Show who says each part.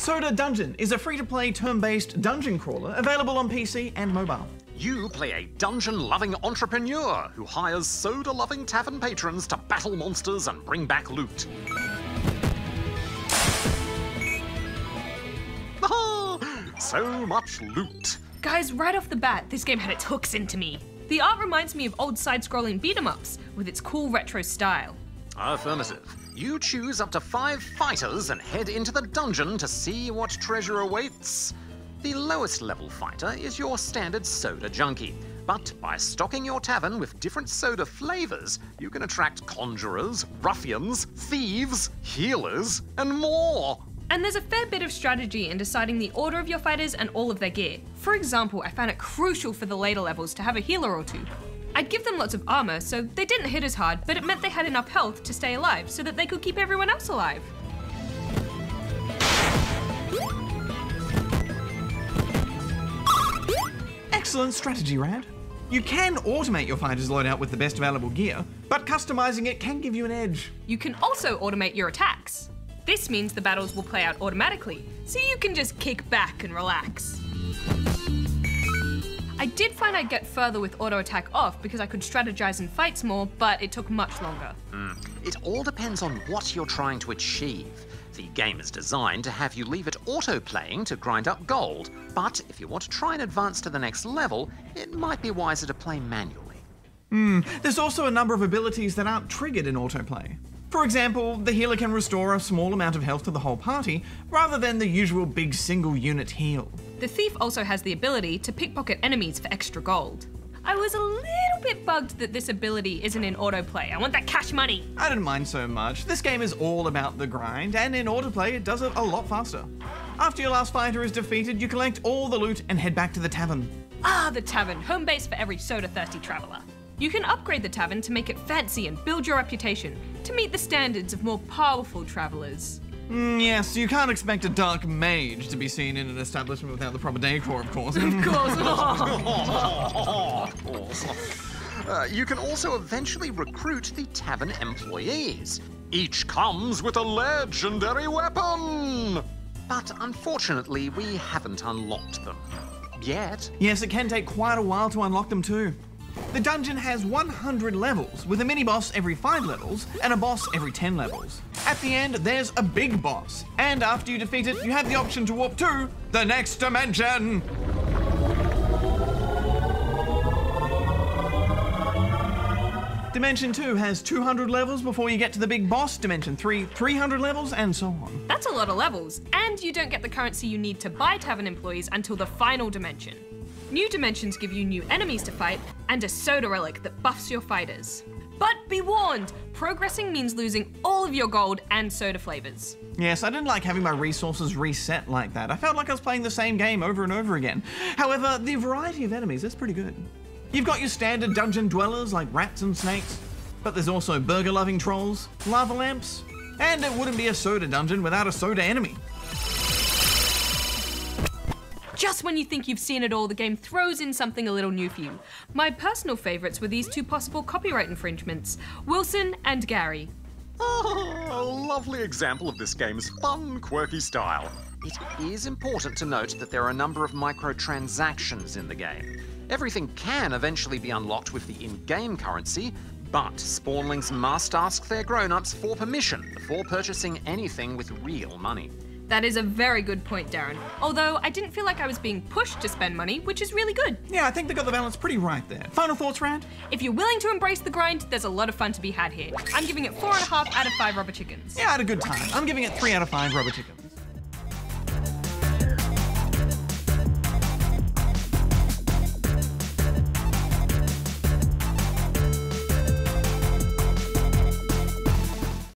Speaker 1: Soda Dungeon is a free-to-play turn-based dungeon crawler available on PC and mobile.
Speaker 2: You play a dungeon-loving entrepreneur who hires soda-loving tavern patrons to battle monsters and bring back loot. So much loot.
Speaker 3: Guys, right off the bat, this game had its hooks into me. The art reminds me of old side-scrolling beat-em-ups with its cool retro style.
Speaker 2: Affirmative. You choose up to 5 fighters and head into the dungeon to see what treasure awaits. The lowest level fighter is your standard soda junkie, but by stocking your tavern with different soda flavors, you can attract conjurers, ruffians, thieves, healers, and more.
Speaker 3: And there's a fair bit of strategy in deciding the order of your fighters and all of their gear. For example, I found it crucial for the later levels to have a healer or two. I'd give them lots of armor, so they didn't hit as hard, but it meant they had enough health to stay alive so that they could keep everyone else alive.
Speaker 1: Excellent strategy, Rad. You can automate your fighter's loadout with the best available gear, but customizing it can give you an edge.
Speaker 3: You can also automate your attacks. This means the battles will play out automatically, so you can just kick back and relax. I did find I'd get further with auto attack off because I could strategize in fights more, but it took much longer.
Speaker 2: It all depends on what you're trying to achieve. The game is designed to have you leave it auto-playing to grind up gold, but if you want to try and advance to the next level, it might be wiser to play manually.
Speaker 1: There's also a number of abilities that aren't triggered in autoplay. For example, the healer can restore a small amount of health to the whole party, rather than the usual big single unit heal.
Speaker 3: The thief also has the ability to pickpocket enemies for extra gold. I was a little bit bugged that this ability isn't in autoplay. I want that cash money.
Speaker 1: I didn't mind so much. This game is all about the grind, and in autoplay it does it a lot faster. After your last fighter is defeated, you collect all the loot and head back to the tavern.
Speaker 3: Ah, the tavern, home base for every soda-thirsty traveler. You can upgrade the tavern to make it fancy and build your reputation, to meet the standards of more powerful travelers.
Speaker 1: Yes, you can't expect a dark mage to be seen in an establishment without the proper decor, of course.
Speaker 3: Of course.
Speaker 2: You can also eventually recruit the tavern employees. Each comes with a legendary weapon! But unfortunately, we haven't unlocked them. Yet.
Speaker 1: Yes, it can take quite a while to unlock them too. The dungeon has 100 levels, with a mini-boss every 5 levels and a boss every 10 levels. At the end, there's a big boss, and after you defeat it, you have the option to warp to the next dimension! Dimension 2 has 200 levels before you get to the big boss, Dimension 3, 300 levels, and so on.
Speaker 3: That's a lot of levels, and you don't get the currency you need to buy tavern employees until the final dimension. New dimensions give you new enemies to fight, and a soda relic that buffs your fighters. But be warned, progressing means losing all of your gold and soda flavors.
Speaker 1: Yes, I didn't like having my resources reset like that. I felt like I was playing the same game over and over again. However, the variety of enemies is pretty good. You've got your standard dungeon dwellers like rats and snakes, but there's also burger-loving trolls, lava lamps, and it wouldn't be a soda dungeon without a soda enemy.
Speaker 3: Just when you think you've seen it all, the game throws in something a little new for you. My personal favourites were these 2 possible copyright infringements, Wilson and Gary.
Speaker 2: Oh, a lovely example of this game's fun, quirky style. It is important to note that there are a number of microtransactions in the game. Everything can eventually be unlocked with the in-game currency, but spawnlings must ask their grown-ups for permission before purchasing anything with real money.
Speaker 3: That is a very good point, Darren. Although I didn't feel like I was being pushed to spend money, which is really good.
Speaker 1: Yeah, I think they got the balance pretty right there. Final thoughts, Rand?
Speaker 3: If you're willing to embrace the grind, there's a lot of fun to be had here. I'm giving it 4.5 out of 5 rubber chickens.
Speaker 1: Yeah, I had a good time. I'm giving it 3 out of 5 rubber chickens.